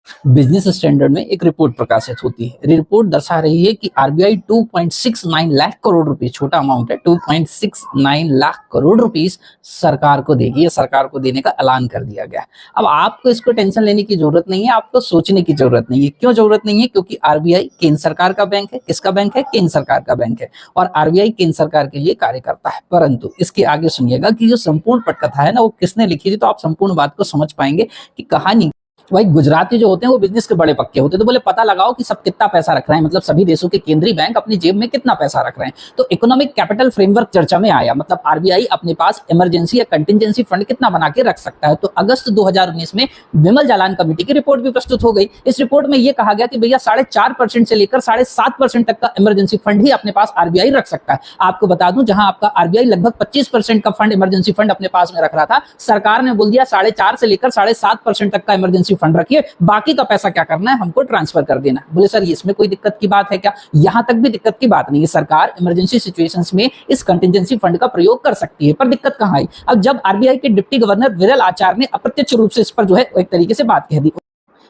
Business standard में एक report प्रकाशित होती है। रिपोर्ट दर्शा रही है कि आरबीआई 2.69 लाख करोड़ रुपए, छोटा अमाउंट है, 2.69 लाख करोड़ रुपीस सरकार को देगी, या सरकार को देने का ऐलान कर दिया गया। अब आपको इसको टेंशन लेने की जरूरत नहीं है, आपको सोचने की जरूरत नहीं है। क्यों जरूरत नहीं है? क्योंकि आरबीआई केंद्र सरकार का बैंक है। किसका बैंक है? केंद्र सरकार का बैंक है, और आरबीआई केंद्र सरकार के लिए कार्य करता है। परंतु इसके आगे सुनिएगा कि जो संपूर्ण पटकथा है ना, वो किसने लिखी थी, तो आप संपूर्ण बात को समझ पाएंगे कि कहानी। भाई गुजराती जो होते हैं वो बिजनेस के बड़े पक्के होते हैं, तो बोले पता लगाओ कि सब कितना पैसा रख रहे हैं, मतलब सभी देशों के केंद्रीय बैंक अपनी जेब में कितना पैसा रख रहे हैं। तो इकोनॉमिक कैपिटल फ्रेमवर्क चर्चा में आया, मतलब आरबीआई अपने पास इमरजेंसी या कंटिजेंसी फंड कितना बना के रख सकता है। तो अगस्त 2019 में विमल जालान कमेटी की रिपोर्ट भी प्रस्तुत हो गई। इस रिपोर्ट में यह कहा गया कि भैया 4.5% से लेकर 7.5% तक का इमरजेंसी फंड ही अपने पास आरबीआई रख सकता है। आपको बता दूं, जहां आपका आरबीआई लगभग 25% का फंड, इमरजेंसी फंड अपने पास में रख रहा था, सरकार ने बोल दिया 4.5 से लेकर 7.5% तक का इमरजेंसी फंड रखिए, बाकी का पैसा क्या करना है, हमको ट्रांसफर कर देना। बोले सर इसमें कोई दिक्कत की बात है क्या? यहां तक भी दिक्कत की बात नहीं है, सरकार इमरजेंसी सिचुएशंस में इस कंटिजेंसी फंड का प्रयोग कर सकती है। पर दिक्कत कहां आई? अब जब आरबीआई के डिप्टी गवर्नर विरल आचार्य ने अप्रत्यक्ष रूप से इस पर जो है एक तरीके से बात कह दी,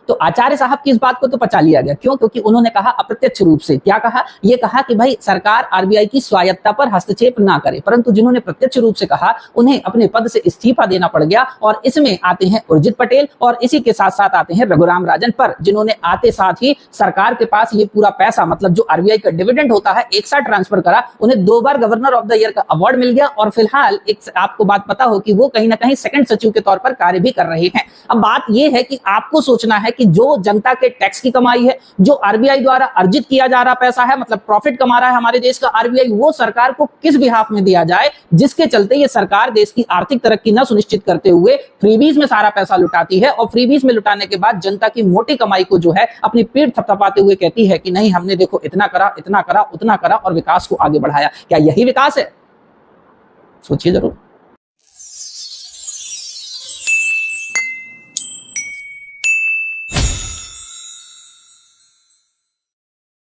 तो आचार्य साहब की इस बात को तो पचा लिया गया। क्यों? क्योंकि उन्होंने कहा अप्रत्यक्ष रूप से, क्या कहा? ये कहा कि भाई सरकार आरबीआई की स्वायत्तता पर हस्तक्षेप ना करे। परंतु जिन्होंने प्रत्यक्ष रूप से कहा, उन्हें अपने पद से इस्तीफा देना पड़ गया। और इसमें आते हैं उर्जित पटेल, और इसी के साथ साथ आते हैं रघुराम राजन, पर जिन्होंने आते साथ ही सरकार के पास ये पूरा पैसा, मतलब जो आरबीआई का डिविडेंड होता है, एक साथ ट्रांसफर करा। उन्हें 2 बार गवर्नर ऑफ द ईयर का अवार्ड मिल गया, और फिलहाल एक आपको बात पता हो कि वो कहीं ना कहीं सेकंड सचिव के तौर पर कार्य भी कर रहे हैं। अब बात यह है कि आपको सोचना है कि जो जनता के टैक्स की कमाई है, जो आरबीआई द्वारा अर्जित किया जा रहा पैसा है, मतलब प्रॉफिट कमा रहा है हमारे देश का आरबीआई, वो सरकार को किस बिहाफ में दिया जाए, जिसके चलते ये सरकार देश की आर्थिक तरक्की न सुनिश्चित करते हुए फ्रीबीज में सारा पैसा लुटाती है, और फ्रीबीज में लुटाने के बाद जनता की मोटी कमाई को जो है अपनी पीठ थपथपाते हुए कहती है कि नहीं, हमने देखो इतना करा, इतना करा, उतना करा, और विकास को आगे बढ़ाया। क्या यही विकास है? सोचिए जरूर।